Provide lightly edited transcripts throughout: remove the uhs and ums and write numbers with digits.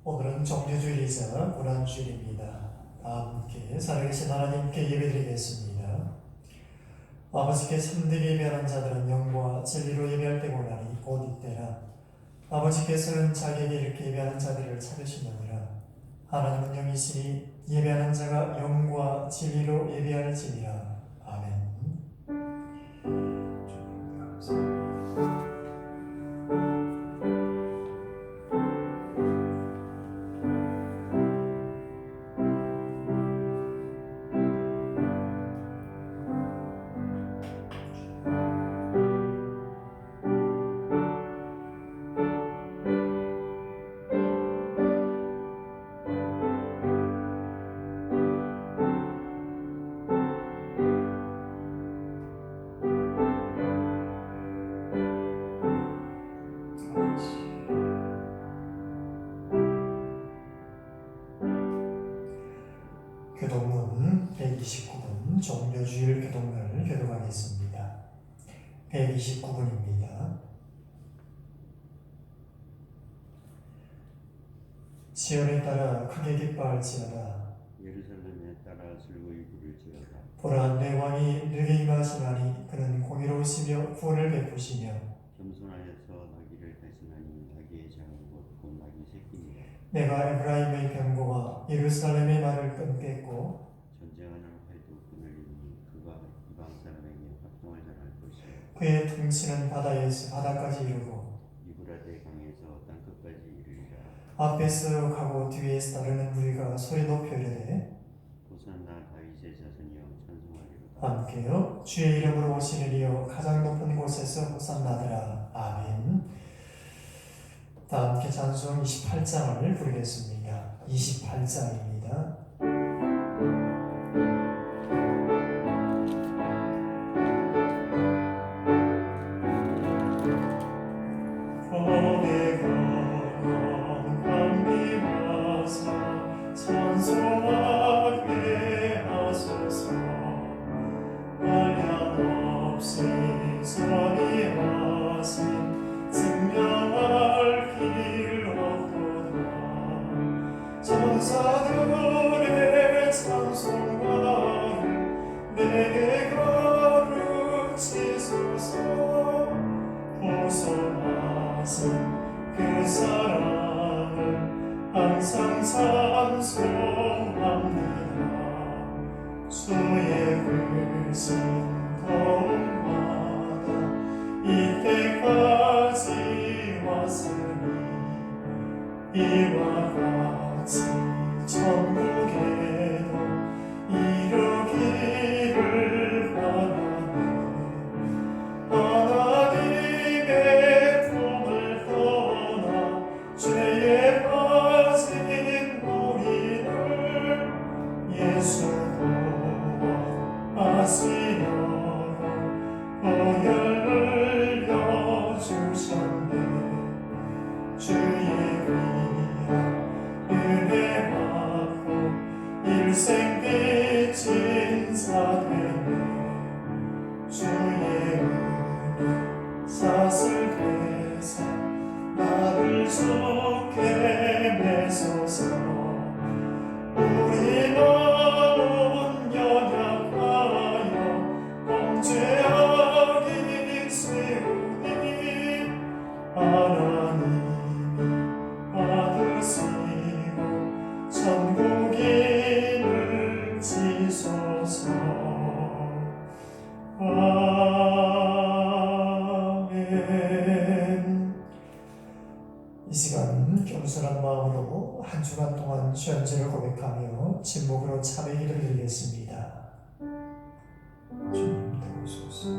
오늘은 정죄주일이자 고난주일입니다. 다 함께 살아계신 하나님께 예배드리겠습니다. 아버지께 참되게 예배하는 자들은 영과 진리로 예배할 때고 나니 곧 이때라. 아버지께서는 자기에게 이렇게 예배하는 자들을 찾으시느니라. 하나님은 영이시니 예배하는 자가 영과 진리로 예배할지니라. 아멘. 교독문 129분 정죄주일 교독문을 교독하겠습니다. 129분입니다. 시온에 따라 크게 기뻐할지어다. 예루살렘에 따라 즐거이 부를지어다. 보라, 내 왕이 내게 임하시나니 그는 공의로우시며 구원을 베푸시며 겸손하여서 나귀를 대신하니 나귀의 장은 곧 나귀 새끼니라. 내가 에브라임의 병거와 예루살렘의 말을 끊겠고 전쟁하는 활도 끊으리니 그가 이방 사람에게 합동을 전할 것이요 그의 통치는 바다에서 바다까지 이르고 유브라데 강에서 땅끝까지 이르리라. 앞에서 가고 뒤에서 따르는 무리가 소리 높여 이르되 호산나 다윗의 자손이여 찬송하리로다. 함께요 주의 이름으로 오시는 이여 가장 높은 곳에서 호산나더라. 아멘. 다 함께 찬송 28장을 부르겠습니다. 28장입니다. 찬송하게 하소서. 한량없이 선의하신 증명할 길 없도다. 천사들의 찬송가를 내게 가르치소서. 보소하신 그 사랑을 항상 찬송합니다. 주의 크신 도움마다 이때까지 왔으니 이와 같이 천국에도 이루기를 바라네. 하나님의 품을 떠나 죄에 빠진 우리를 예수 구원하시려고 보혈을 흘려주셨네. 주의 귀한 은혜 받고 일생 빚진 자 되네. 주의 은혜 삭을 빼사 나를 주께 내소서. 우리 마음 연약하여 범죄하기 쉬우니 하나님이 받으시고 천국인을 지소서. 아멘. 이 시간 겸손한 마음으로 한 주간 동안 죄를 고백하며 침묵으로 참회 기도를 드리겠습니다. 주님 도우소서.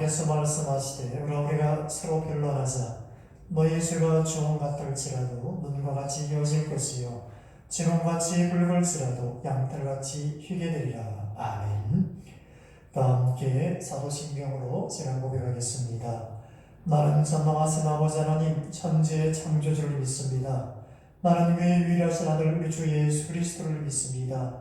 예수 말씀하시되 우리가 서로 변론하자. 너희 죄가 주홍 같을지라도 눈과 같이 이어질 것이요 진홍같이 붉을지라도 양털같이 희게 되리라. 아멘. 다 함께 사도신경으로 제가 고백하겠습니다. 나는 전능하신 아버지 하나님 천지의 창조주를 믿습니다. 나는 그의 위대하신 아들 우리 주 예수 그리스도를 믿습니다.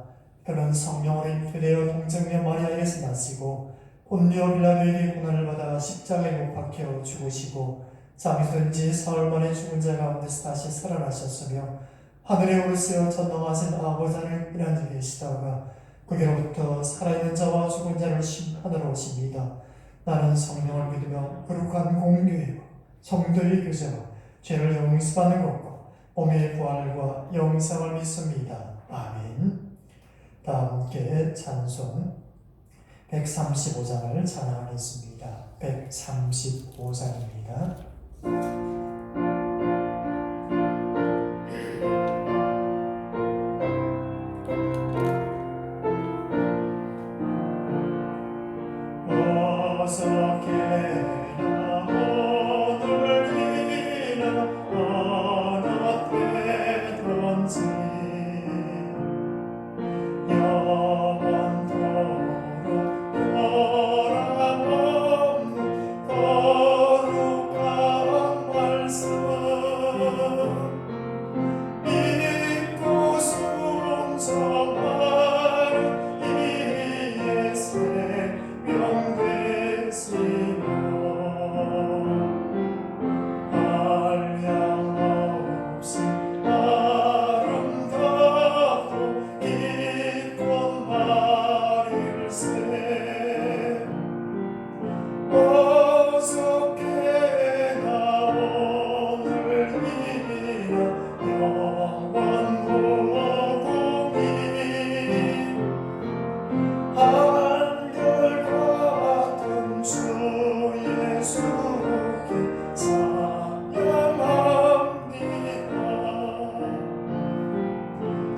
그는 성령으로 잉태되어 동정녀 마리아에서 나시고 본디오 빌라도에게 고난을 받아 십자가에 못 박혀 죽으시고 잠이 든 지 사흘 만에 죽은 자 가운데서 다시 살아나셨으며 하늘에 오르시어 전능하신 아버지 하나님 앉아 계시다가 그게로부터 살아있는 자와 죽은 자를 심판하러 오십니다. 나는 성령을 믿으며 거룩한 공교회와 성도의 교제와 죄를 용서받는 것과 몸의 부활과 영생을 믿습니다. 아멘. 다 함께 찬송 135장을 찬양하겠습니다. 135장입니다.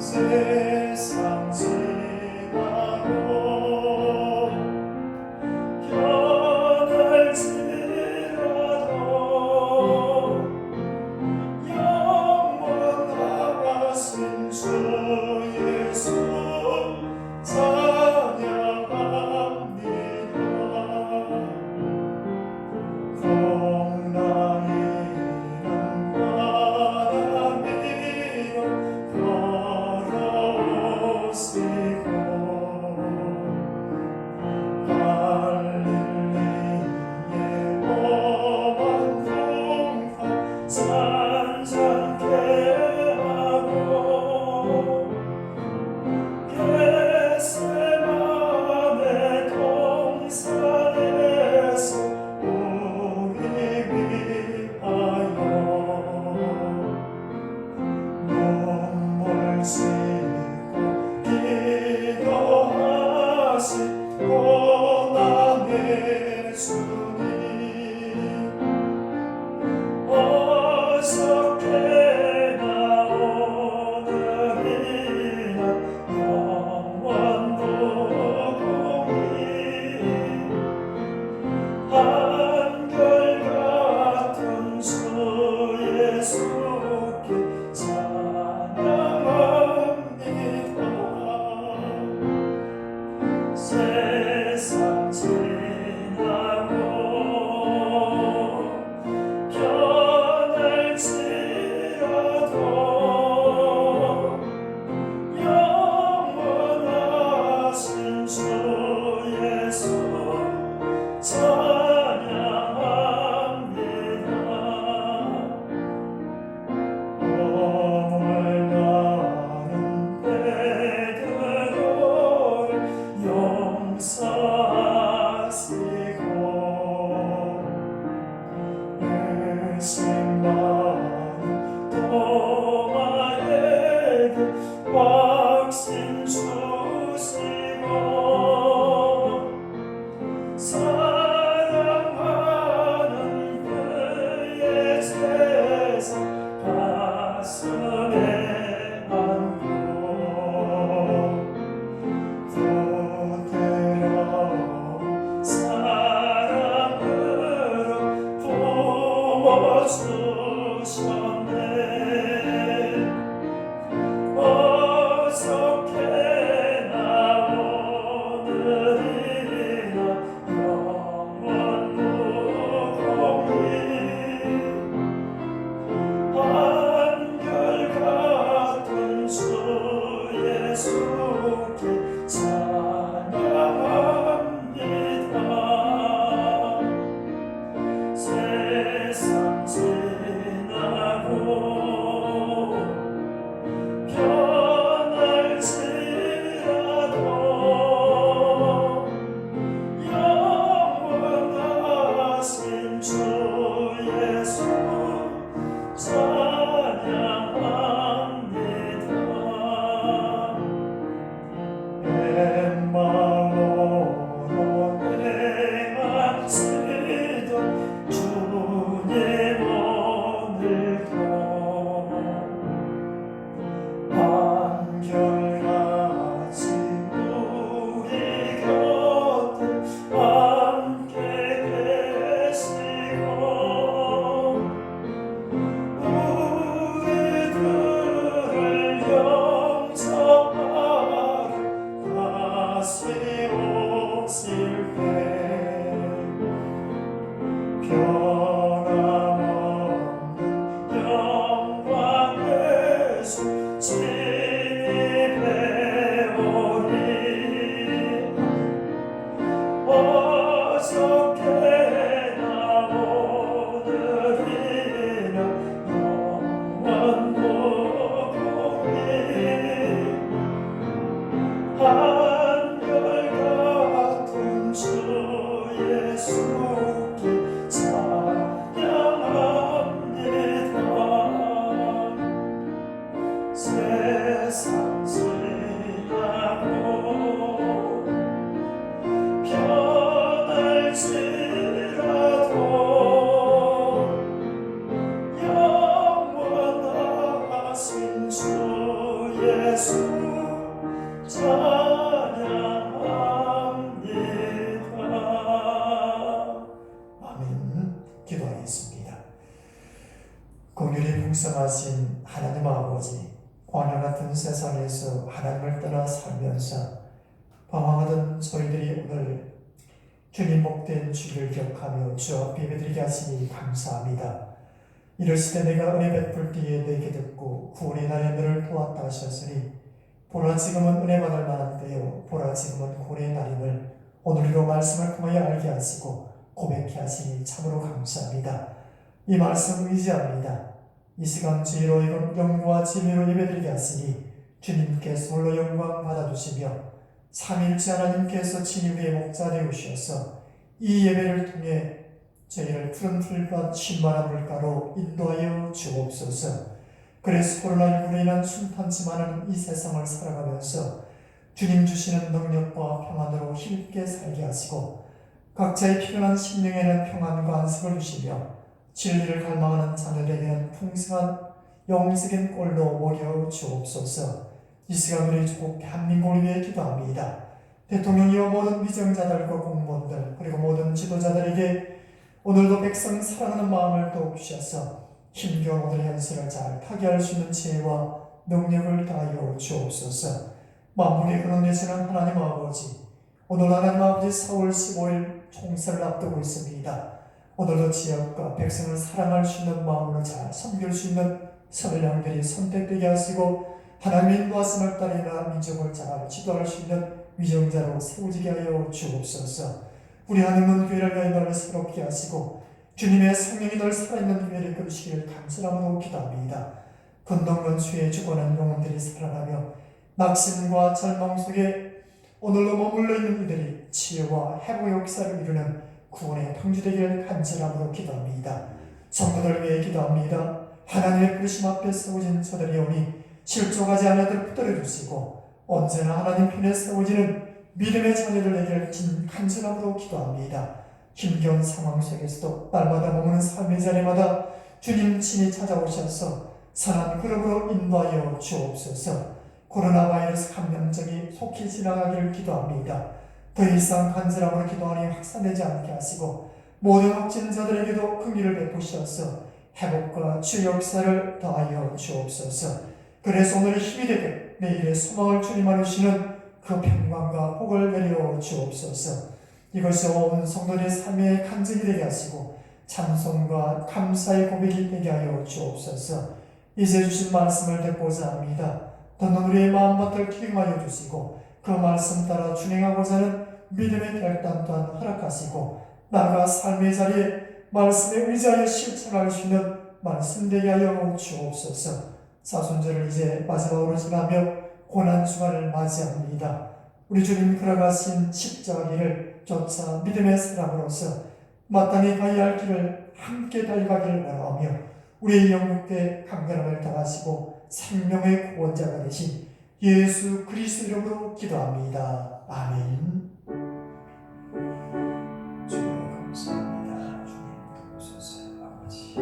세상 지나고 변할지라도 영원하신 주 예수 찬양합니다. 공랑이는 바람 위로 걸어오시고 갈릴리의 오만 동파 잔잔케 하고 겟세마네 동산에서 우리 위하여 눈물 씻고 기도하시고 고난의 주님 어떻게나 오늘이나 영원도 공의 한결같은 주 예수께 찬양합니다. 세상 지나고 변할지라도 영원하신 주 예수 찬양합니다. 오물가는 베드로를 용서하시고 의심많은 도마에게 확신 주시고 사랑하는 그의 제사 가슴에 안고 부드러운 사랑을 어떻게나 오늘이나 영원 무공이 한결같은 주 예수께 찬양합니다. 세상 지나고 변할지라도 영원하신 주 예수 찬양합니다. 엠마오로 행하시던 주님 오늘도 한결같이 우리 곁에 함께 계시고 우리들을 영접하러 다시 오실 때 변함없는 영광 예수 진입해오리. 어저께나 오늘이나 영원 무공이 한결같은 주 예수께 찬양합니다. 세상 지나고 변할지라도 영원하신 주 예수 찬양합니다. 아멘. 기도하겠습니다. 긍휼이 풍성하신 하나님 아버지, 광야 같은 세상에서 하나님을 떠나 살면서 방황하던 저희들이 오늘 주님 복된 주를 기억하며 주 앞에 예배드리게 하시니 감사합니다. 이르시되 내가 은혜 베풀 때에 내게 듣고 구원의 날에 너를 도왔다 하셨으니 보라 지금은 은혜 받을 만한 때요 보라 지금은 구원의 날임을 오늘로 말씀을 통하여 알게 하시고 고백케 하시니 참으로 감사합니다. 이 말씀 의지합니다. 이 시간 주의로 영과 진리로 예배드리게 하시니 주님께서 홀로 영광 받아주시며 삼일째 하나님께서 진리의 목자 되우셔서 이 예배를 통해 저희를 푸른 풀밭 신만한 물가로 인도하여 주옵소서. 그래서 코로나19로 인한 순탄치 많은 이 세상을 살아가면서 주님 주시는 능력과 평안으로 힘있게 살게 하시고 각자의 피곤한 심령에는 평안과 안식을 주시며 진리를 갈망하는 자녀들에게는 풍성한 영생의 꼴로 먹여 주옵소서. 이 시간 우리 조국 대한민국을 위해 기도합니다. 대통령이와 모든 위정자들과 공무원들 그리고 모든 지도자들에게 오늘도 백성 사랑하는 마음을 더욱 주셔서 힘겨운 오늘의 현실을 잘 타개할 수 있는 지혜와 능력을 다하여 주옵소서. 만물의 근원 되시는 하나님 아버지, 오늘 하나님 아버지 4월 15일 총선을 앞두고 있습니다. 오늘도 지역과 백성을 사랑할 수 있는 마음으로 잘 섬길 수 있는 선량들이 선택되게 하시고 하나님의 인도하심을 따르나 민족을 잘 지도할 수 있는 위정자로 세워지게 하여 주옵소서. 우리 하나님은 교회를 위하여 널 새롭게 하시고 주님의 성령이 널 살아있는 교회를 이끌으시기를 간절함으로 기도합니다. 건너건수에 죽어난 영혼들이 살아나며 낙심과 절망 속에 오늘도 머물러 있는 이들이 치유와 회복 역사를 이루는 구원의 통주되기를 간절함으로 기도합니다. 성도들 위해 기도합니다. 하나님의 부르심 앞에 세워진 저들이 오니 실족하지 않은 이들을 붙들어주시고 언제나 하나님 편에 세워지는 믿음의 자녀들에게 간절함으로 기도합니다. 힘겨운 상황 속에서도 날마다 머무는 삶의 자리마다 주님 친히 찾아오셔서 선한 그룹으로 인도하여 주옵소서. 코로나 바이러스 감염증이 속히 지나가기를 기도합니다. 더 이상 간절함으로 기도하니 확산되지 않게 하시고 모든 확진자들에게도 긍휼을 베푸셔서 회복과 치유 역사를 더하여 주옵소서. 그래서 오늘의 힘이 되게 내일의 소망을 주님 안에 주시는 그 평강과 복을 내려 주옵소서. 이것이 온 성도들의 삶의 간증이 되게 하시고 찬송과 감사의 고백이 되게 하여 주옵소서. 이제 주신 말씀을 듣고자 합니다. 듣는 우리의 마음밭을 기름하여 주시고 그 말씀 따라 준행하고자 하는 믿음의 결단 또한 허락하시고 나아가 삶의 자리에 말씀에 의지하여 실천할 수 있는 말씀 되게 하여 주옵소서. 사순절을 이제 마지막으로 지나며 고난주간을 맞이합니다. 우리 주님 걸어가신 십자가 길을 쫓아 믿음의 사람으로서 마땅히 가야 할 길을 함께 달려가기를 원하며 우리의 영육의 강건함을 당하시고 생명의 구원자가 되신 예수 그리스도 이름으로 기도합니다. 아멘. 주님 감사합니다. 주님 도우소서. 아버지.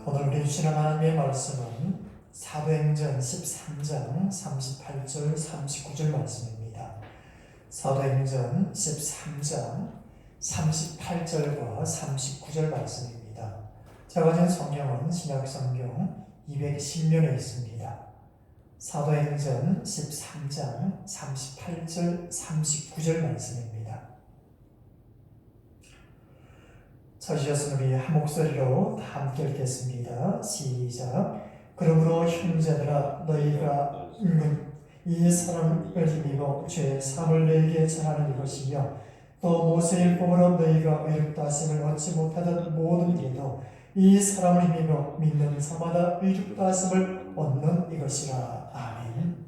오늘 우리 주시는 하나님의 말씀은 사도행전 13장 38절 39절 말씀입니다. 사도행전 13장 38절과 39절 말씀입니다. 제가 가진 성경은 신약성경 210면에 있습니다. 사도행전 13장 38절 39절 말씀입니다. 서주셨으면 우리 한 목소리로 다 함께 읽겠습니다. 시작. 그러므로 형제들아 너희가 이 사람을 힘입어 죄의 사함을 너희에게 전하는 이것이며 또 모세의 율법으로 너희가 의롭다 하심을 얻지 못하던 모든 일도 이 사람을 힘입어 믿는 자마다 의롭다 하심을 얻는 이것이라. 아멘.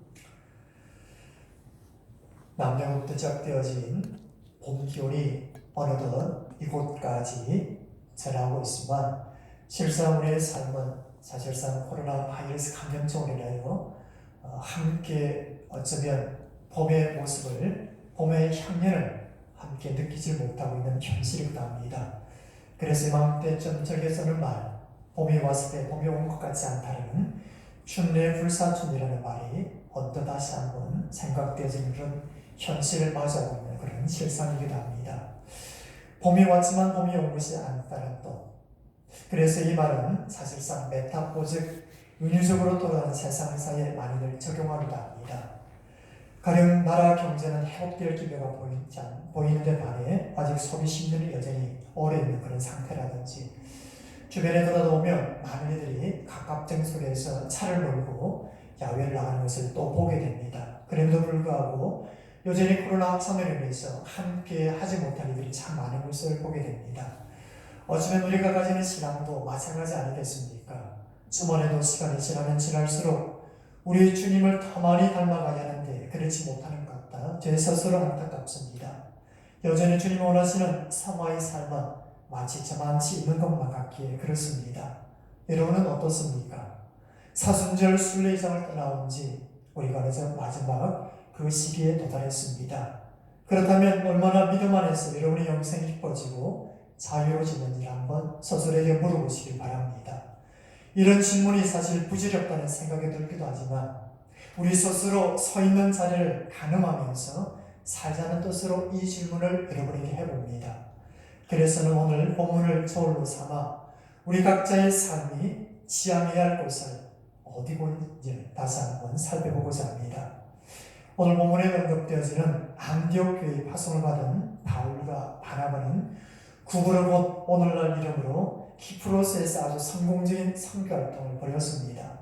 남녀부터 시작되어진 봄 기온이 어느덧 이곳까지 전하고 있지만 실상 우리의 삶은 사실상 코로나 바이러스 감염증으로 인하여 함께 어쩌면 봄의 모습을, 봄의 향연을 함께 느끼지 못하고 있는 현실이기도 합니다. 그래서 이맘때쯤 절개서는 말, 봄이 왔을 때 봄이 온 것 같지 않다는 춘내 불사춘이라는 말이 언뜻 다시 한번 생각되어지는 그런 현실을 맞이하고 있는 그런 실상이기도 합니다. 봄이 왔지만 봄이 온 것이 아니다는 또. 그래서 이 말은 사실상 메타포 즉 은유적으로 돌아가는 세상사에 많이들 적용하기도 합니다. 가령 나라 경제는 회복될 기미가 보이는데 반해 아직 소비 심리는 여전히 오래 있는 그런 상태라든지 주변에 돌아다보면 많은 이들이 각각정 속에서 차를 몰고 야외를 나가는 것을 또 보게 됩니다. 그럼에도 불구하고 여전히 코로나 확산으로 인해서 함께 하지 못한 이들이 참 많은 것을 보게 됩니다. 어쩌면 우리가 가지는 신앙도 마찬가지 아니겠습니까? 주머니도 시간이 지나면 지날수록 우리 주님을 더 많이 닮아가야 하는데 그렇지 못하는 것 같다. 제 스스로 안타깝습니다. 여전히 주님이 원하시는 성화의 삶은 마치 저만치 있는 것만 같기에 그렇습니다. 여러분은 어떻습니까? 사순절 순례장을 떠나온 지 우리가 그래서 마지막 그 시기에 도달했습니다. 그렇다면 얼마나 믿음 안에서 여러분의 영생이 기뻐지고 자유로워지는지 한번 스스로에게 물어보시기 바랍니다. 이런 질문이 사실 부질없다는 생각이 들기도 하지만 우리 스스로 서 있는 자리를 가늠하면서 살자는 뜻으로 이 질문을 여러분에게 해봅니다. 그래서는 오늘 본문을 저울로 삼아 우리 각자의 삶이 지향해야 할 곳을 어디고 있는지 다시 한번 살펴보고자 합니다. 오늘 본문에 언급되어지는 안디옥 교회의 파송을 받은 바울과 바나바는 구부를 곧 오늘날 이름으로 키프로스에서 아주 성공적인 선교 활동을 벌였습니다.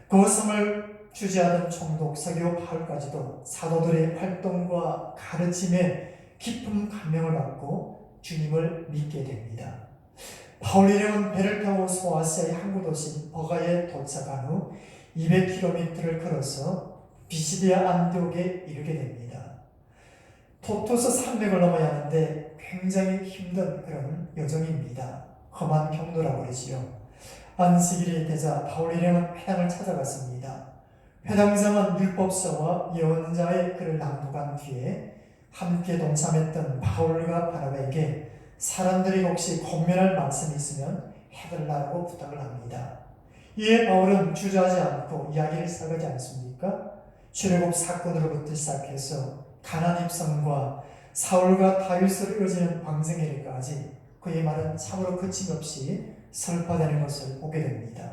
그 성을 주재하던 총독 서기오 바울까지도 사도들의 활동과 가르침에 깊은 감명을 받고 주님을 믿게 됩니다. 바울 일행은 배를 타고 소아시아의 항구 도시 버가에 도착한 후 200km를 걸어서 비시디아 안디옥에 이르게 됩니다. 토토스 산맥을 넘어야 하는데 굉장히 힘든 그런 여정입니다. 험한 경로라고 그러지요. 안식일이 되자 바울 일행은 회당을 찾아갔습니다. 회당장은 율법서와 예언자의 글을 낭독한 뒤에 함께 동참했던 바울과 바나바에게 사람들이 혹시 권면할 말씀이 있으면 해달라고 부탁을 합니다. 이에 바울은 주저하지 않고 이야기를 시작하지 않습니까? 출애굽 사건으로부터 시작해서 가나안 입성과 사울과 다윗으로 이어지는 광생애리까지 그의 말은 참으로 거침없이 설파되는 것을 보게 됩니다.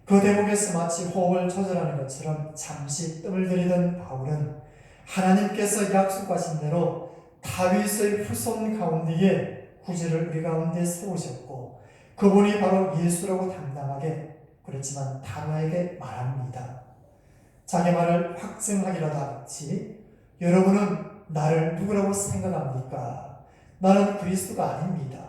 그 대목에서 마치 호흡을 조절하는 것처럼 잠시 뜸을 들이던 바울은 하나님께서 약속하신 대로 다윗의 후손 가운데에 구주를 우리 가운데 세우셨고 그분이 바로 예수라고 당당하게 그렇지만 단호하게 말합니다. 자기 말을 확증하기라도 하겠지 여러분은 나를 누구라고 생각합니까? 나는 그리스도가 아닙니다.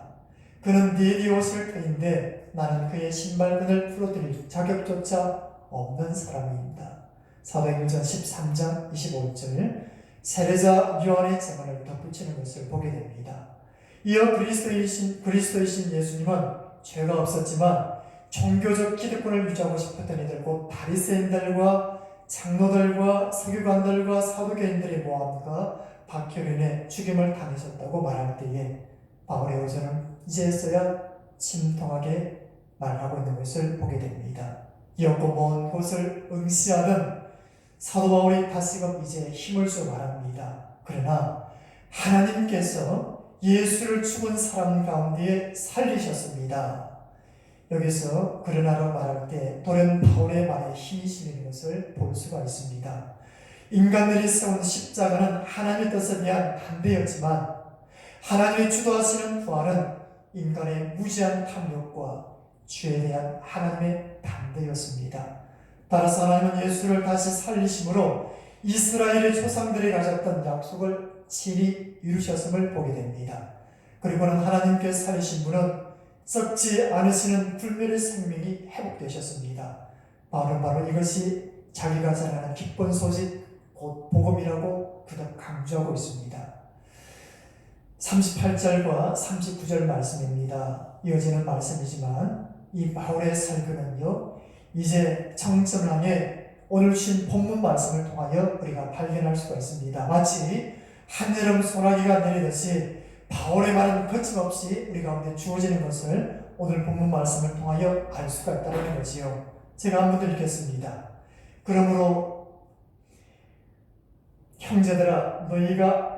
그는 네 뒤에 오실 터인데 나는 그의 신발끈을 풀어드릴 자격조차 없는 사람입니다. 사도행전 13장 25절 세례자 요한의 증언을 덧붙이는 것을 보게 됩니다. 이어 그리스도이신 예수님은 죄가 없었지만 종교적 기득권을 유지하고 싶었던 이들 곧 바리새인들과 장로들과 서기관들과 사두개인들의 모함과 박해로 죽임을 당하셨다고 말할 때에 바울의 어조는 이제서야 침통하게 말하고 있는 것을 보게 됩니다. 이었고 먼 곳을 응시하던 사도 바울이 다시금 이제 힘을 써 말합니다. 그러나 하나님께서 예수를 죽은 사람 가운데 살리셨습니다. 여기서 그러나로 말할 때 돌연 바울의 말에 힘이 실리는 것을 볼 수가 있습니다. 인간들이 세운 십자가는 하나님의 뜻에 대한 반대였지만 하나님의 주도하시는 부활은 인간의 무지한 탐욕과 죄에 대한 하나님의 반대였습니다. 따라서 하나님은 예수를 다시 살리심으로 이스라엘의 조상들이 가졌던 약속을 친히 이루셨음을 보게 됩니다. 그리고는 하나님께 살리신 분은 썩지 않으시는 불멸의 생명이 회복되셨습니다. 바울은 바로 이것이 자기가 전하는 기쁜 소식 곧 복음이라고 그덕 강조하고 있습니다. 38절과 39절 말씀입니다. 이어지는 말씀이지만 이 바울의 설교는요 이제 정점을 향해 오늘 신 본문 말씀을 통하여 우리가 발견할 수가 있습니다. 마치 한여름 소나기가 내리듯이 바울의 말은 거침없이 우리 가운데 주어지는 것을 오늘 본문 말씀을 통하여 알 수가 있다는 거지요. 제가 한번 읽겠습니다. 그러므로 형제들아 너희가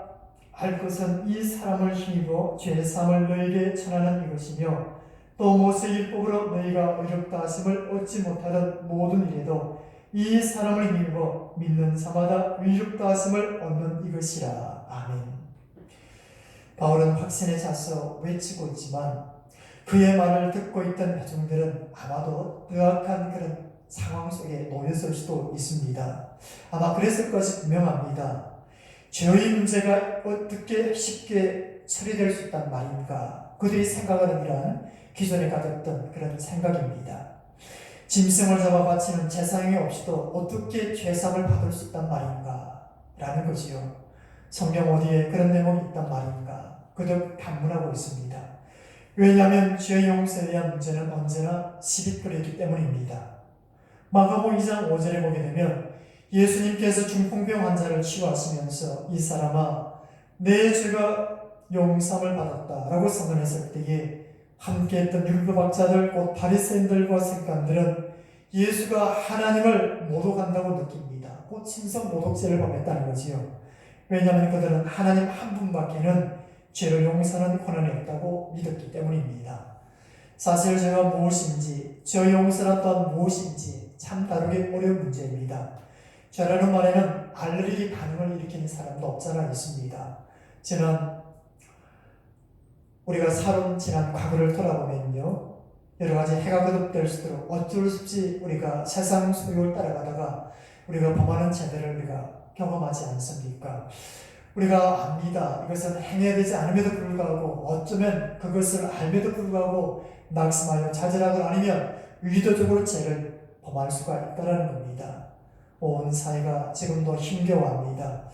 알 것은 이 사람을 힘입어 죄사함을 너희에게 전하는 이것이며 또 모세율법으로 너희가 의롭다 하심을 얻지 못하던 모든 일에도 이 사람을 힘입어 믿는 자마다 의롭다 하심을 얻는 이것이라. 아멘. 바울은 확신에 차서 외치고 있지만 그의 말을 듣고 있던 회중들은 아마도 뜨악한 그런 상황 속에 놓였을 수도 있습니다. 아마 그랬을 것이 분명합니다. 죄의 문제가 어떻게 쉽게 처리될 수 있단 말인가? 그들이 생각하는 이러한 기존에 가졌던 그런 생각입니다. 짐승을 잡아 바치는 제사형이 없이도 어떻게 죄사함을 받을 수 있단 말인가? 라는 거지요. 성경 어디에 그런 내용이 있단 말인가? 그도 반문하고 있습니다. 왜냐하면 죄 용서에 대한 문제는 언제나 시비거리이기 때문입니다. 마가복음 2장 5절에 보게 되면 예수님께서 중풍병 환자를 치유하시면서 이 사람아 내 죄가 용서를 받았다 라고 선언했을 때에 함께했던 율법학자들 곧 바리새인들과 서기관들은 예수가 하나님을 모독한다고 느낍니다. 곧 신성 모독죄를 범했다는 거지요. 왜냐하면 그들은 하나님 한 분밖에는 죄를 용서하는 권한이 없다고 믿었기 때문입니다. 사실 죄가 무엇인지 죄 용서란 또한 무엇인지 참 다루기 어려운 문제입니다. 죄라는 말에는 알레르기 반응을 일으키는 사람도 없잖아 있습니다. 우리가 살아온 지난 과거를 돌아보면요 여러 가지 해가 거듭될수록 어쩔 수 없이 우리가 세상 소욕을 따라가다가 우리가 범하는 죄들을 우리가 경험하지 않습니까? 우리가 압니다. 이것은 행해야 되지 않음에도 불구하고 어쩌면 그것을 알면도 불구하고 낙심하여 자제하거나 아니면 의도적으로 죄를 범할 수가 있다는 겁니다. 온 사회가 지금도 힘겨워합니다.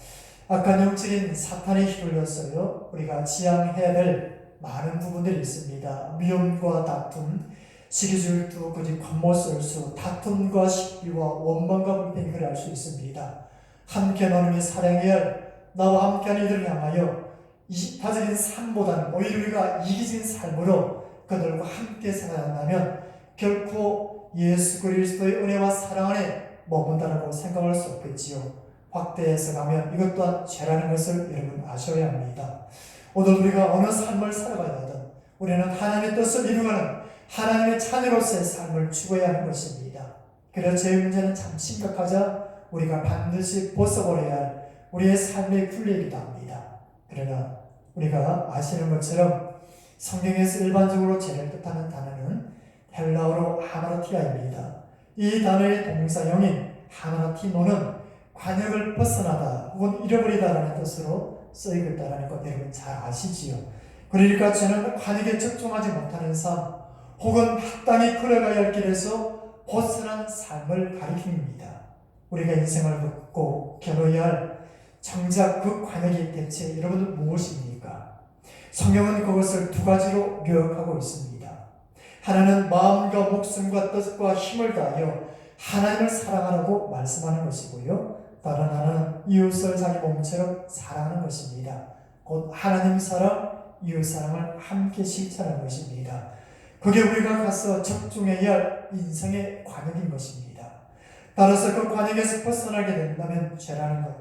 악한 영적인 사탄에 휘둘렸어요. 우리가 지향해야 될 많은 부분들이 있습니다. 미움과 다툼, 시기질투, 거짓 겉모술수, 다툼과 시기와 원망과 불평이 그래 할 수 있습니다. 함께 나누며 사랑해야 할 나와 함께하는 이들을 향하여 다적인 삶보다는 오히려 우리가 이기적인 삶으로 그들과 함께 살아간다면 결코 예수 그리스도의 은혜와 사랑 안에 머문다라고 생각할 수 없겠지요. 확대해서 가면 이것 또한 죄라는 것을 여러분 아셔야 합니다. 오늘 우리가 어느 삶을 살아가야 하든 우리는 하나님의 뜻을 이루어가는 하나님의 자녀로서의 삶을 추구해야 하는 것입니다. 그래서 죄의 문제는 참 심각하자 우리가 반드시 벗어버려야 할 우리의 삶의 굴레이기도 합니다. 그러나 우리가 아시는 것처럼 성경에서 일반적으로 죄를 뜻하는 단어는 헬라어로 하마르티아입니다. 이 단어의 동사형인 하마르티노는 관역을 벗어나다 혹은 잃어버리다라는 뜻으로 쓰이고 있다는 것 여러분 잘 아시지요. 그러니까 죄는 관역에 적중하지 못하는 삶 혹은 마땅히 걸어가야 할 길에서 벗어난 삶을 가리킵니다. 우리가 인생을 걷고 겨뤄야 할 정작 그 관역이 대체 여러분 무엇입니까? 성경은 그것을 두 가지로 요약하고 있습니다. 하나는 마음과 목숨과 뜻과 힘을 다하여 하나님을 사랑하라고 말씀하는 것이고요. 다른 하나는 이웃을 자기 몸처럼 사랑하는 것입니다. 곧 하나님 사랑, 이웃 사랑을 함께 실천하는 것입니다. 그게 우리가 가서 적중해야 할 인생의 관역인 것입니다. 따라서 그 관역에서 벗어나게 된다면 죄라는 것,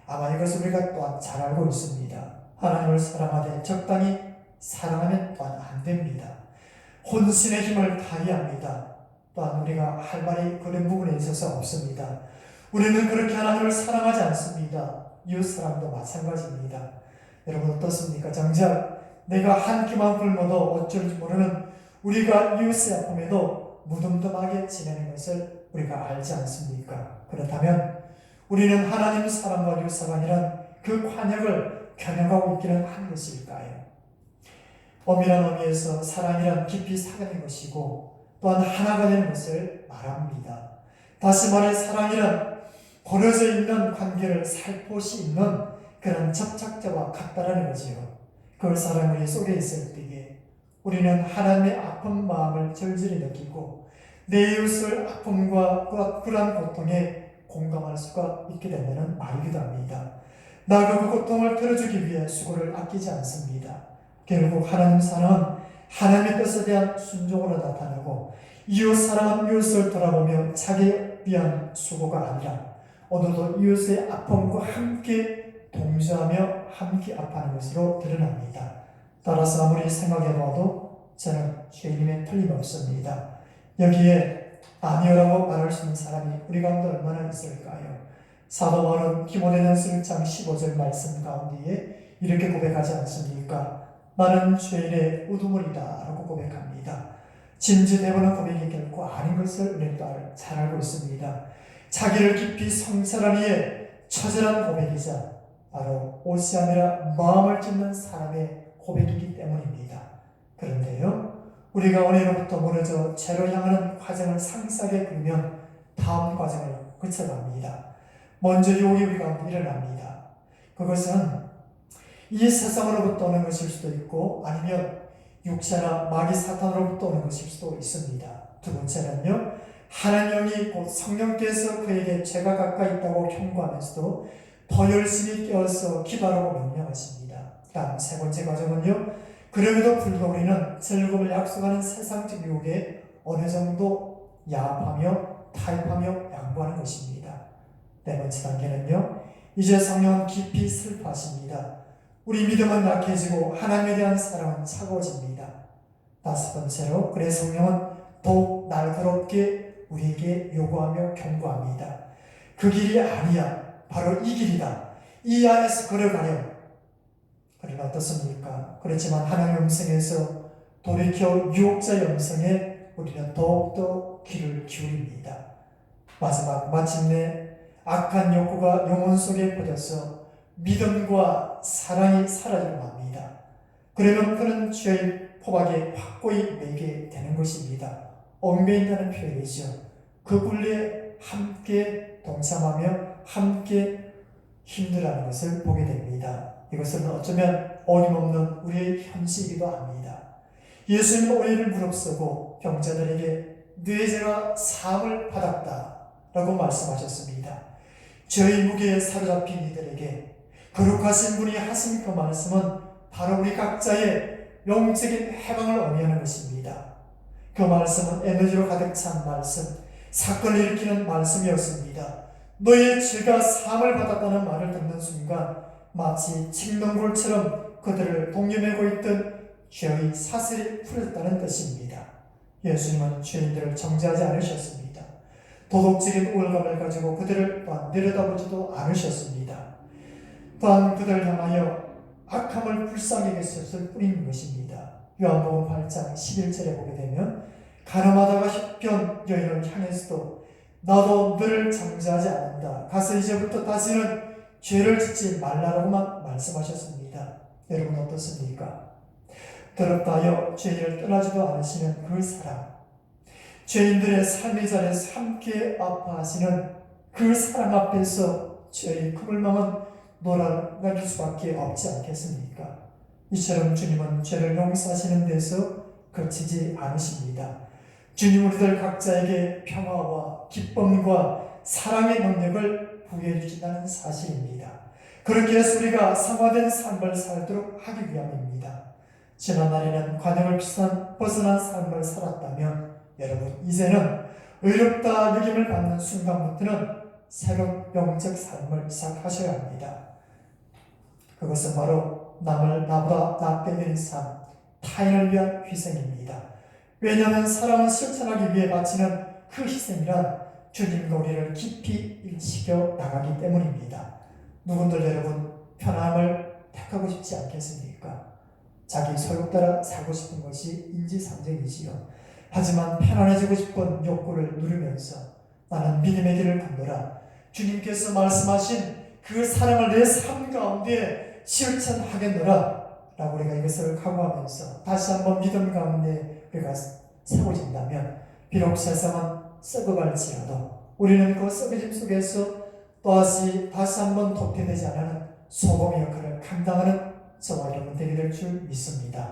아마 이것을 우리가 또한 잘 알고 있습니다. 하나님을 사랑하되 적당히 사랑하면 또한 안 됩니다. 혼신의 힘을 다해야 합니다. 또한 우리가 할 말이 그런 부분에 있어서 없습니다. 우리는 그렇게 하나님을 사랑하지 않습니다. 이웃 사랑도 마찬가지입니다. 여러분 어떻습니까? 정작 내가 한 끼만 굶어도 어쩔 줄 모르는 우리가 이웃의 아픔에도 무덤덤하게 지내는 것을 우리가 알지 않습니까? 그렇다면 우리는 하나님 사랑과 이웃 사랑이란 그 관역을 겨냥하고 있기는 한 것일까요? 엄밀한 의미에서 사랑이란 깊이 사귀는 것이고 또한 하나가 되는 것을 말합니다. 다시 말해 사랑이란 벌어져 있는 관계를 살포시 있는 그런 접착제와 같다라는 거지요. 그 사랑 우리 속에 있을 때에 우리는 하나님의 아픈 마음을 절절히 느끼고 내 이웃을 아픔과 그러한 고통에 공감할 수가 있게 된다는 말이기도 합니다. 나가 그 고통을 들어주기 위해 수고를 아끼지 않습니다. 결국 하나님 사랑은 하나님의 뜻에 대한 순종으로 나타나고 이웃 사랑은 이웃을 돌아보며 자기에 위한 수고가 아니라 오늘도 이웃의 아픔과 함께 동조하며 함께 아파하는 것으로 드러납니다. 따라서 아무리 생각해봐도 저는 죄인임에 틀림없습니다. 여기에 아니요라고 말할 수 있는 사람이 우리 가운데 얼마나 있을까요? 사도 바울은 디모데전서 1장 15절 말씀 가운데에 이렇게 고백하지 않습니까? 나는 죄인의 우두머리다 라고 고백합니다. 진지되어보는 고백이 결코 아닌 것을 우리는 잘 알고 있습니다. 자기를 깊이 성찰한 이의 처절한 고백이자 바로 옷이 아니라 마음을 찢는 사람의 고백이기 때문입니다. 그런데요, 우리가 은혜로부터 멀어져 죄로 향하는 과정을 상세하게 그리면 다음 과정을 거쳐갑니다. 먼저 유혹이 우리 가운데 일어납니다. 그것은 이 세상으로부터 오는 것일 수도 있고 아니면 육체나 마귀 사탄으로부터 오는 것일 수도 있습니다. 두 번째는요, 하나님이 곧 성령께서 그에게 죄가 가까이 있다고 경고하면서도 더 열심히 깨어서 기도하라고 명령하십니다. 다음 세 번째 과정은요, 그럼에도 불구하고 우리는 즐거움을 약속하는 세상적 유혹에 어느 정도 야합하며 타협하며 양보하는 것입니다. 네 번째 단계는요, 이제 성령은 깊이 슬퍼하십니다. 우리 믿음은 약해지고 하나님에 대한 사랑은 차가워집니다. 다섯 번째로 그래 성령은 더욱 날카롭게 우리에게 요구하며 경고합니다. 그 길이 아니야. 바로 이 길이다. 이 안에서 걸어가렴. 그러나 어떻습니까? 그렇지만 하나님의 음성에서 돌이켜 유혹자의 음성에 우리는 더욱더 귀를 기울입니다. 마침내 악한 욕구가 영혼 속에 퍼져서 믿음과 사랑이 사라지고 맙니다. 그러면 그는 죄의 포박에 확고히 매게 되는 것입니다. 얽매인다는 표현이죠. 그 굴레에 함께 동참하며 함께 힘들어하는 것을 보게 됩니다. 이것은 어쩌면 어림없는 우리의 현실이기도 합니다. 예수님은 우리를 무릅쓰고 병자들에게 네 죄가 사함을 받았다 라고 말씀하셨습니다. 죄의 무게에 사로잡힌 이들에게 거룩하신 분이 하신 그 말씀은 바로 우리 각자의 영적인 해방을 의미하는 것입니다. 그 말씀은 에너지로 가득 찬 말씀, 사건을 일으키는 말씀이었습니다. 너희의 죄가 사함을 받았다는 말을 듣는 순간 마치 칡농골처럼 그들을 동여매고 있던 죄의 사슬이 풀어졌다는 뜻입니다. 예수님은 죄인들을 정죄하지 않으셨습니다. 도덕적인 우월감을 가지고 그들을 또한 내려다보지도 않으셨습니다. 또한 그들을 향하여 악함을 불쌍히 여겼을 뿐인 것입니다. 요한복음 8장 11절에 보게 되면 가늠하다가 형편 여인을 향해서도 나도 너를 정죄하지 않는다. 가서 이제부터 다시는 죄를 짓지 말라라고만 말씀하셨습니다. 여러분 어떻습니까? 더럽다 하여 죄인을 떠나지도 않으시는 그 사랑, 죄인들의 삶의 자리에서 함께 아파하시는 그 사랑 앞에서 죄의 그물망은 놀아날 수밖에 없지 않겠습니까? 이처럼 주님은 죄를 용서하시는 데서 그치지 않으십니다. 주님 우리들 각자에게 평화와 기쁨과 사랑의 능력을 부여해 주신다는 사실입니다. 그렇게 해서 우리가 상화된 삶을 살도록 하기 위함입니다. 지난날에는 관역을 벗어난 삶을 살았다면 여러분 이제는 의롭다 여김을 받는 순간부터는 새로운 영적 삶을 시작하셔야 합니다. 그것은 바로 남을 나보다 낫게 여기는 삶, 타인을 위한 희생입니다. 왜냐하면 사랑을 실천하기 위해 바치는 그 희생이란 주님과 우리를 깊이 일치켜 나가기 때문입니다. 누군들 여러분 편함을 택하고 싶지 않겠습니까? 자기 소욕 따라 살고 싶은 것이 인지상정이지요. 하지만 편안해지고 싶은 욕구를 누르면서 나는 믿음의 길을 걷노라. 주님께서 말씀하신 그 사랑을 내 삶 가운데 실천하겠노라 라고 우리가 이것을 각오하면서 다시 한번 믿음 가운데 우리가 세워진다면 비록 세상은 썩어갈지라도 우리는 그 썩어짐 속에서 다시 한번 도태되지 않는 소금의 역할을 감당하는 저와 여러분 되게 될 줄 믿습니다.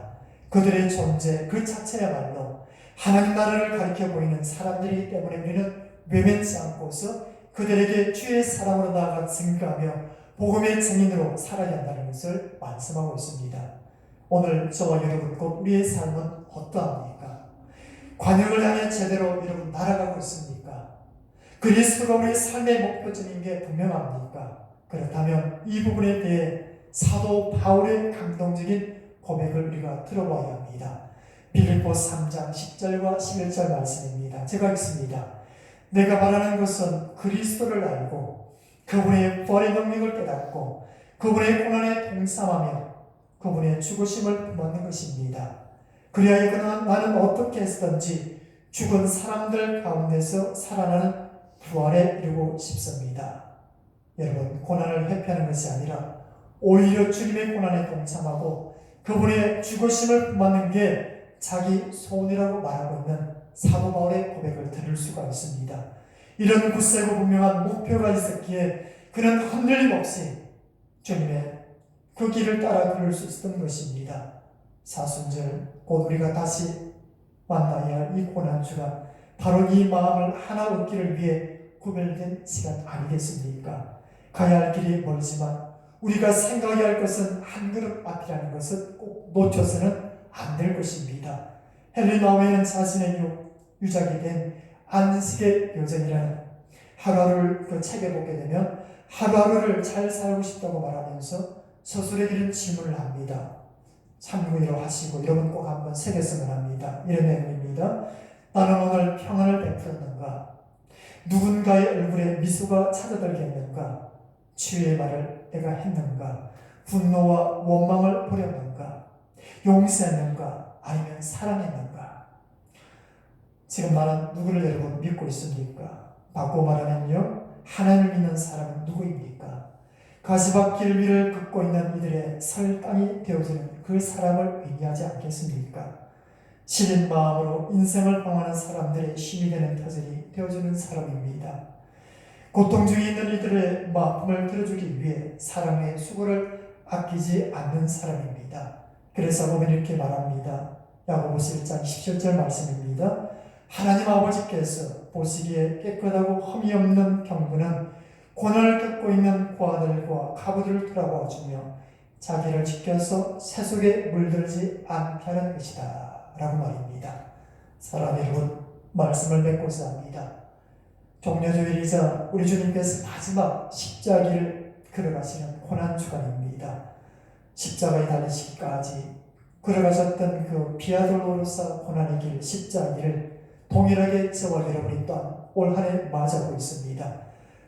그들의 존재 그 자체야말로 하나님 나라를 가리켜 보이는 사람들이기 때문에 우리는 외면치 않고서 그들에게 주의 사랑으로 나아가 증거하며 복음의 증인으로 살아야 한다는 것을 말씀하고 있습니다. 오늘 저와 여러분 곧 우리의 삶은 어떠합니까? 관역을 향해 제대로 여러분 날아가고 있습니까? 그리스도가 우리의 삶의 목표점인 게 분명합니까? 그렇다면 이 부분에 대해 사도 바울의 감동적인 고백을 우리가 들어봐야 합니다. 빌립보 3장 10절과 11절 말씀입니다. 제가 읽습니다. 내가 바라는 것은 그리스도를 알고 그분의 부활의 능력을 깨닫고 그분의 고난에 동참하며 그분의 죽으심을 품는 것입니다. 그리하여 나는 어떻게 했든지 죽은 사람들 가운데서 살아나는 부활에 이르고 싶습니다. 여러분 고난을 회피하는 것이 아니라 오히려 주님의 고난에 동참하고 그분의 죽으심을 품는 게 자기 소원이라고 말하고 있는 사도 바울의 고백을 들을 수가 있습니다. 이런 굳세고 분명한 목표가 있었기에 그는 흔들림 없이 주님의 그 길을 따라 걸을 수 있었던 것입니다. 사순절 곧 우리가 다시 만나야 할 이 고난주가 바로 이 마음을 하나 얻기를 위해 구별된 시간 아니겠습니까? 가야 할 길이 멀지만 우리가 생각해야 할 것은 한 걸음 앞이라는 것을 꼭 놓쳐서는 안 될 것입니다. 헨리 나우에는 자신의 유작이 된 안식의 여정이라는 하루하루를 그 책에 보게 되면 하루하루를 잘 살고 싶다고 말하면서 스스로에게 이런 질문을 합니다. 참고로 하시고 여러분 꼭 한번 새겼으면 합니다. 이런 내용입니다. 나는 오늘 평안을 베풀었는가? 누군가의 얼굴에 미소가 찾아들겠는가? 치유의 말을 내가 했는가? 분노와 원망을 버렸는가? 용서했는가? 아니면 사랑했는가? 지금 나는 누구를 여러분 믿고 있습니까? 바꿔 말하면요, 하나님을 믿는 사람은 누구입니까? 가시밭길 위를 걷고 있는 이들의 설 땅이 되어주는 그 사람을 의미하지 않겠습니까? 시린 마음으로 인생을 방황하는 사람들의 힘이 되는 터전이 되어주는 사람입니다. 고통 중에 있는 이들의 마음을 들어주기 위해 사랑의 수고를 아끼지 않는 사람입니다. 그래서 보면 이렇게 말합니다. 야고보서 1장 17절 말씀입니다. 하나님 아버지께서 보시기에 깨끗하고 흠이 없는 경부는 고난을 겪고 있는 고아들과 가부들을 돌아보아 주며 자기를 지켜서 세속에 물들지 않게 하는 것이다 라고 말입니다. 사랑하는 여러분, 말씀을 맺고자 합니다. 종려주일이자 우리 주님께서 마지막 십자가를 걸어가시는 고난주간입니다. 십자가에 달리시기까지 걸어가셨던 그 비아돌로로사 고난의 길, 십자가를 동일하게 저와 여러분이 또한 올 한 해 맞이하고 있습니다.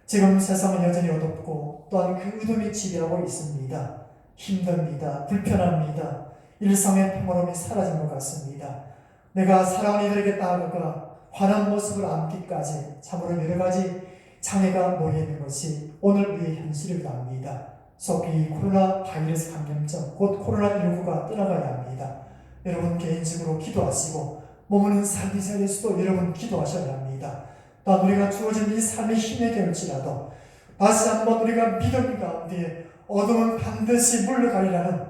지금 세상은 여전히 어둡고 또한 그 어둠이 지배하고 있습니다. 힘듭니다. 불편합니다. 일상의 평화로움이 사라진 것 같습니다. 내가 사랑하는 이들에게 나아가 환한 모습을 안기까지 참으로 여러 가지 장애가 놓여있는 것이 오늘 우리의 현실이기도 합니다. 속히 코로나 바이러스 감염증, 곧 코로나19가 떠나가야 합니다. 여러분 개인적으로 기도하시고 머무는 삶이 살릴수도 여러분 기도하셔야 합니다. 또한 우리가 주어진 이 삶의 힘에 될지라도 다시 한번 우리가 믿음 가운데 어둠은 반드시 물러가리라는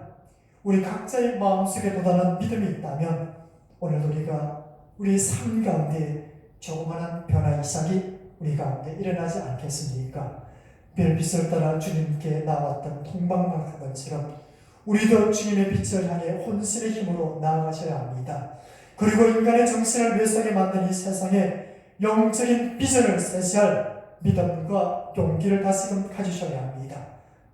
우리 각자의 마음속에 돋아난 믿음이 있다면 오늘 우리가 우리 삶 가운데 조그마한 변화의 시작이 우리 가운데 일어나지 않겠습니까? 별빛을 따라 주님께 나왔던 통방망하던처럼 우리도 주님의 빛을 향해 혼신의 힘으로 나아가셔야 합니다. 그리고 인간의 정신을 묘사하게 만든 이 세상에 영적인 비전을 제시할 믿음과 용기를 다시금 가지셔야 합니다.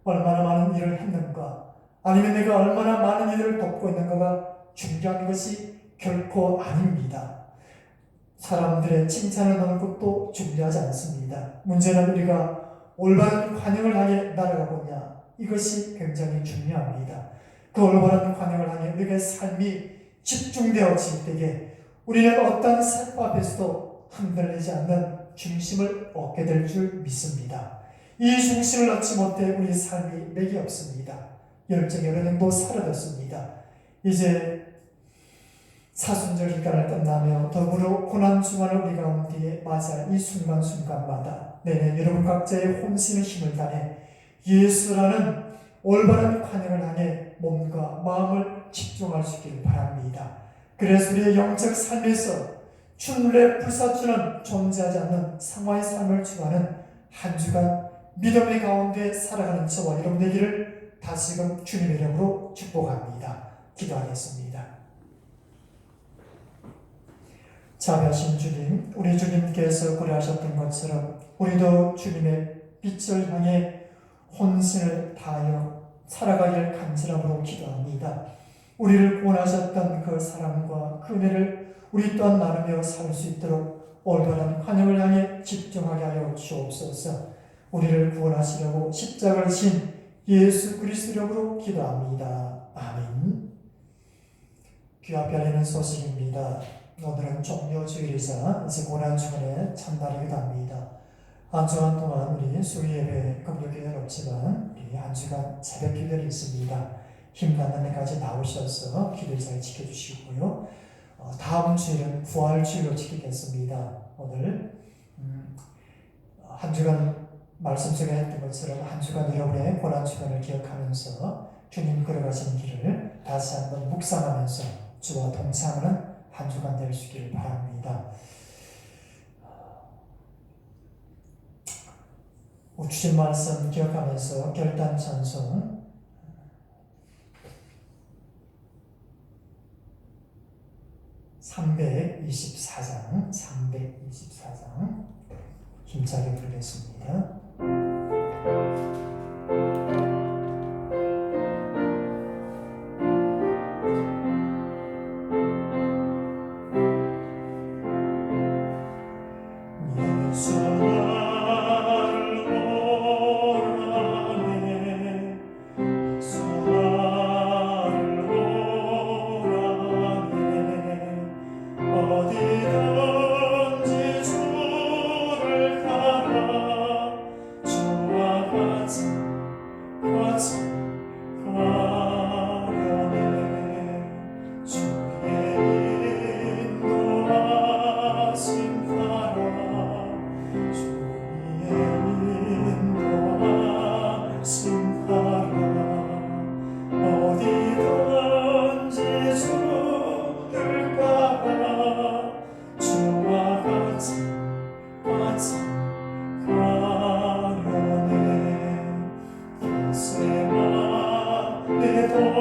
얼마나 많은 일을 했는가, 아니면 내가 얼마나 많은 일을 돕고 있는가가 중요한 것이 결코 아닙니다. 사람들의 칭찬을 받는 것도 중요하지 않습니다. 문제는 우리가 올바른 관행을 향해 날아가고 있냐, 이것이 굉장히 중요합니다. 그 올바른 관행을 향해 우리의 삶이 집중되어질 때에 우리는 어떤 세파 앞에서도 흔들리지 않는 중심을 얻게 될 줄 믿습니다. 이 중심을 얻지 못해 우리 삶이 맥이 없습니다. 열정의 흐름도 사라졌습니다. 이제 사순절 기간을 끝나며 더불어 고난주간을 우리 가운데 맞이할 이 순간순간마다 내내 여러분 각자의 혼신의 힘을 다해 예수라는 올바른 관행을 향해 몸과 마음을 집중할 수 있기를 바랍니다. 그래서 우리의 영적 삶에서 춘례 불사주는 존재하지 않는 상화의 삶을 추구하는 한 주간 믿음의 가운데 살아가는 저와 여러분 되기를 다시금 주님의 이름으로 축복합니다. 기도하겠습니다. 자비하신 주님, 우리 주님께서 그리하셨던 것처럼 우리도 주님의 빛을 향해 혼신을 다하여 살아가기를 간절함으로 기도합니다. 우리를 구원하셨던 그 사랑과 그 은혜를 우리 또한 나누며 살 수 있도록 올바른 환영을 향해 집중하게 하여 주옵소서. 우리를 구원하시려고 십자가를 진 예수 그리스도 이름으로 기도합니다. 아멘. 귀 앞에 알리는 소식입니다. 오늘은 종료주일이자 이제 고난주간의 첫날이기도 합니다. 한 주간 동안 우리 수요예배, 금요일은 없지만 우리 한 주간 새벽 기도를 있습니다. 힘나는 데까지 나오셔서 기도 잘 지켜주시고요. 다음 주일은 부활주일로 지키겠습니다. 오늘 한 주간 말씀 속에 했던 것처럼 한 주간 여러분의 고난주간을 기억하면서 주님 걸어가신 길을 다시 한번 묵상하면서 주와 동참하는 한 주간 될 수 있기를 바랍니다. 주신 말씀 기억하면서 결단 찬송 324장 힘차게 부르겠습니다. 우리에게 또